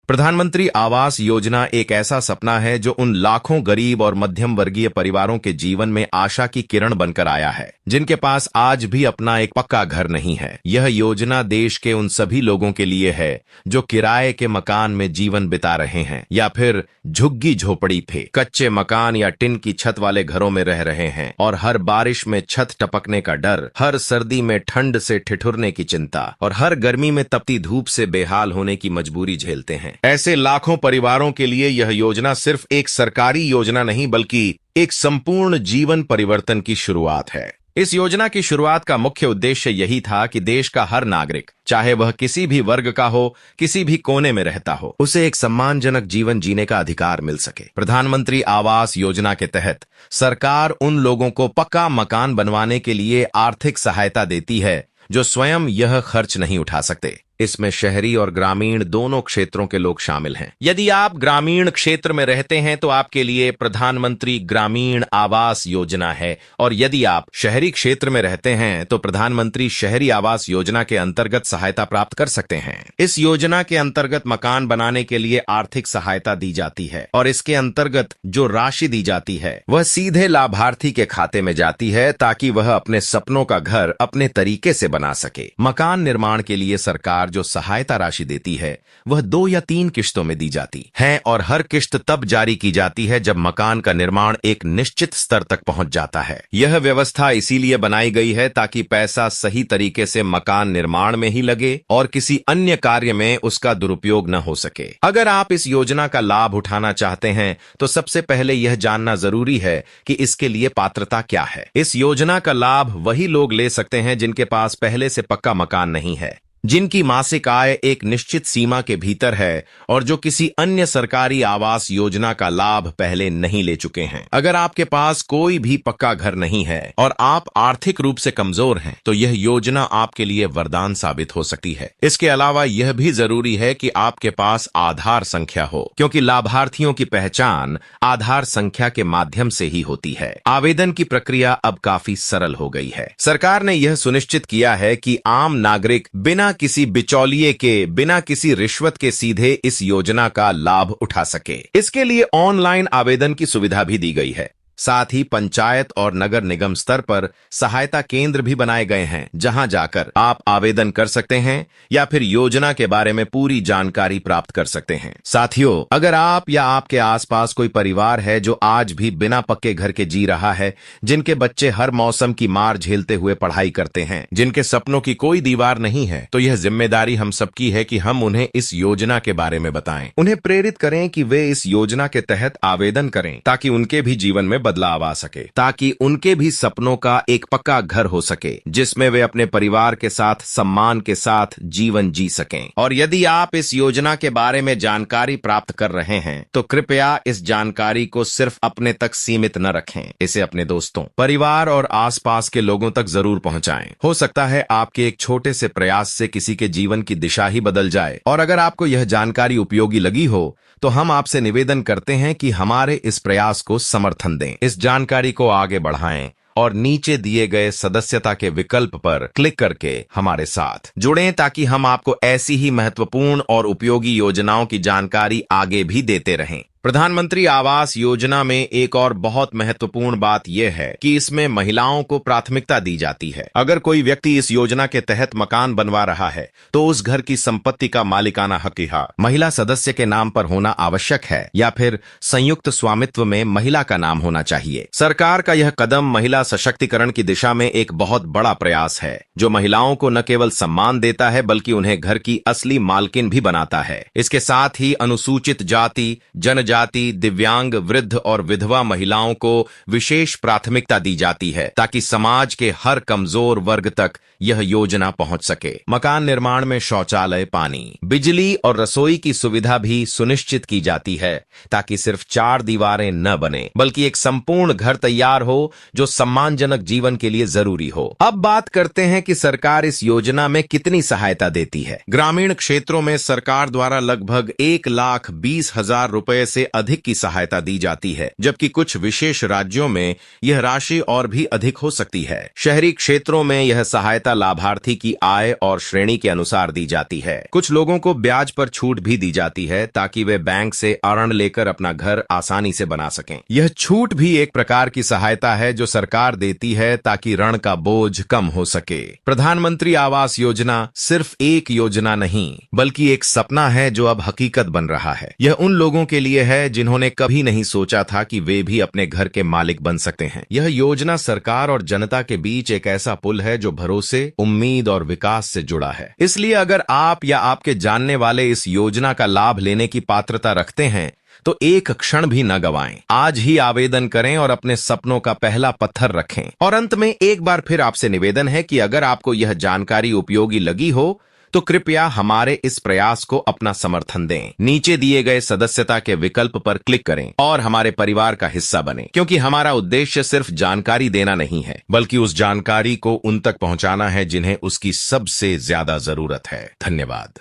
प्रधानमंत्री आवास योजना एक ऐसा सपना है जो उन लाखों गरीब और मध्यम वर्गीय परिवारों के जीवन में आशा की किरण बनकर आया है, जिनके पास आज भी अपना एक पक्का घर नहीं है। यह योजना देश के उन सभी लोगों के लिए है जो किराए के मकान में जीवन बिता रहे हैं या फिर झुग्गी झोपड़ी पे कच्चे मकान या टिन की छत वाले घरों में रह रहे हैं और हर बारिश में छत टपकने का डर, हर सर्दी में ठंड से ठिठुरने की चिंता और हर गर्मी में तपती धूप से बेहाल होने की मजबूरी झेलते हैं। ऐसे लाखों परिवारों के लिए यह योजना सिर्फ एक सरकारी योजना नहीं बल्कि एक संपूर्ण जीवन परिवर्तन की शुरुआत है। इस योजना की शुरुआत का मुख्य उद्देश्य यही था कि देश का हर नागरिक, चाहे वह किसी भी वर्ग का हो, किसी भी कोने में रहता हो, उसे एक सम्मानजनक जीवन जीने का अधिकार मिल सके। प्रधानमंत्री आवास योजना के तहत सरकार उन लोगों को पक्का मकान बनवाने के लिए आर्थिक सहायता देती है जो स्वयं यह खर्च नहीं उठा सकते। इसमें शहरी और ग्रामीण दोनों क्षेत्रों के लोग शामिल हैं। यदि आप ग्रामीण क्षेत्र में रहते हैं तो आपके लिए प्रधानमंत्री ग्रामीण आवास योजना है, और यदि आप शहरी क्षेत्र में रहते हैं तो प्रधानमंत्री शहरी आवास योजना के अंतर्गत सहायता प्राप्त कर सकते हैं। इस योजना के अंतर्गत मकान बनाने के लिए आर्थिक सहायता दी जाती है और इसके अंतर्गत जो राशि दी जाती है वह सीधे लाभार्थी के खाते में जाती है ताकि वह अपने सपनों का घर अपने तरीके से बना सके। मकान निर्माण के लिए सरकार जो सहायता राशि देती है वह 2 या 3 किश्तों में दी जाती है और हर किश्त तब जारी की जाती है जब मकान का निर्माण एक निश्चित स्तर तक पहुंच जाता है। यह व्यवस्था इसीलिए बनाई गई है ताकि पैसा सही तरीके से मकान निर्माण में ही लगे और किसी अन्य कार्य में उसका दुरुपयोग न हो सके। अगर आप इस योजना का लाभ उठाना चाहते हैं तो सबसे पहले यह जानना जरूरी है कि इसके लिए पात्रता क्या है। इस योजना का लाभ वही लोग ले सकते हैं जिनके पास पहले से पक्का मकान नहीं है, जिनकी मासिक आय एक निश्चित सीमा के भीतर है और जो किसी अन्य सरकारी आवास योजना का लाभ पहले नहीं ले चुके हैं। अगर आपके पास कोई भी पक्का घर नहीं है और आप आर्थिक रूप से कमजोर हैं तो यह योजना आपके लिए वरदान साबित हो सकती है। इसके अलावा यह भी जरूरी है कि आपके पास आधार संख्या हो, क्योंकि लाभार्थियों की पहचान आधार संख्या के माध्यम से ही होती है। आवेदन की प्रक्रिया अब काफी सरल हो गई है। सरकार ने यह सुनिश्चित किया है कि आम नागरिक बिना किसी बिचौलिए के, बिना किसी रिश्वत के सीधे इस योजना का लाभ उठा सके। इसके लिए ऑनलाइन आवेदन की सुविधा भी दी गई है। साथ ही पंचायत और नगर निगम स्तर पर सहायता केंद्र भी बनाए गए हैं जहां जाकर आप आवेदन कर सकते हैं या फिर योजना के बारे में पूरी जानकारी प्राप्त कर सकते हैं। साथियों, अगर आप या आपके आसपास कोई परिवार है जो आज भी बिना पक्के घर के जी रहा है, जिनके बच्चे हर मौसम की मार झेलते हुए पढ़ाई करते हैं, जिनके सपनों की कोई दीवार नहीं है, तो यह जिम्मेदारी हम सबकी है कि हम उन्हें इस योजना के बारे में बताएं, उन्हें प्रेरित करें कि वे इस योजना के तहत आवेदन करें ताकि उनके भी जीवन में बदलाव आ सके, ताकि उनके भी सपनों का एक पक्का घर हो सके जिसमें वे अपने परिवार के साथ सम्मान के साथ जीवन जी सकें। और यदि आप इस योजना के बारे में जानकारी प्राप्त कर रहे हैं तो कृपया इस जानकारी को सिर्फ अपने तक सीमित न रखें, इसे अपने दोस्तों, परिवार और आसपास के लोगों तक जरूर पहुंचाएं। हो सकता है आपके एक छोटे से प्रयास से किसी के जीवन की दिशा ही बदल जाए। और अगर आपको यह जानकारी उपयोगी लगी हो तो हम आपसे निवेदन करते हैं कि हमारे इस प्रयास को समर्थन दें, इस जानकारी को आगे बढ़ाएं और नीचे दिए गए सदस्यता के विकल्प पर क्लिक करके हमारे साथ जुड़ें ताकि हम आपको ऐसी ही महत्वपूर्ण और उपयोगी योजनाओं की जानकारी आगे भी देते रहें। प्रधानमंत्री आवास योजना में एक और बहुत महत्वपूर्ण बात यह है कि इसमें महिलाओं को प्राथमिकता दी जाती है। अगर कोई व्यक्ति इस योजना के तहत मकान बनवा रहा है तो उस घर की संपत्ति का मालिकाना हक महिला सदस्य के नाम पर होना आवश्यक है या फिर संयुक्त स्वामित्व में महिला का नाम होना चाहिए। सरकार का यह कदम महिला सशक्तिकरण की दिशा में एक बहुत बड़ा प्रयास है जो महिलाओं को न केवल सम्मान देता है बल्कि उन्हें घर की असली मालकिन भी बनाता है। इसके साथ ही अनुसूचित जाति, जनजाति, दिव्यांग, वृद्ध और विधवा महिलाओं को विशेष प्राथमिकता दी जाती है ताकि समाज के हर कमजोर वर्ग तक यह योजना पहुंच सके। मकान निर्माण में शौचालय, पानी, बिजली और रसोई की सुविधा भी सुनिश्चित की जाती है ताकि सिर्फ 4 दीवारें न बने बल्कि एक संपूर्ण घर तैयार हो जो सम्मानजनक जीवन के लिए जरूरी हो। अब बात करते हैं कि सरकार इस योजना में कितनी सहायता देती है। ग्रामीण क्षेत्रों में सरकार द्वारा लगभग 1,20,000 रुपए से अधिक की सहायता दी जाती है, जबकि कुछ विशेष राज्यों में यह राशि और भी अधिक हो सकती है। शहरी क्षेत्रों में यह सहायता सहायता लाभार्थी की आय और श्रेणी के अनुसार दी जाती है। कुछ लोगों को ब्याज पर छूट भी दी जाती है ताकि वे बैंक से ऋण लेकर अपना घर आसानी से बना सकें। यह छूट भी एक प्रकार की सहायता है जो सरकार देती है ताकि ऋण का बोझ कम हो सके। प्रधानमंत्री आवास योजना सिर्फ एक योजना नहीं बल्कि एक सपना है जो अब हकीकत बन रहा है। यह उन लोगों के लिए है जिन्होंने कभी नहीं सोचा था कि वे भी अपने घर के मालिक बन सकते हैं। यह योजना सरकार और जनता के बीच एक ऐसा पुल है जो भरोसे, उम्मीद और विकास से जुड़ा है। इसलिए अगर आप या आपके जानने वाले इस योजना का लाभ लेने की पात्रता रखते हैं तो एक क्षण भी न गवाएं। आज ही आवेदन करें और अपने सपनों का पहला पत्थर रखें। और अंत में एक बार फिर आपसे निवेदन है कि अगर आपको यह जानकारी उपयोगी लगी हो तो कृपया हमारे इस प्रयास को अपना समर्थन दें। नीचे दिए गए सदस्यता के विकल्प पर क्लिक करें और हमारे परिवार का हिस्सा बनें, क्योंकि हमारा उद्देश्य सिर्फ जानकारी देना नहीं है बल्कि उस जानकारी को उन तक पहुंचाना है जिन्हें उसकी सबसे ज्यादा जरूरत है। धन्यवाद।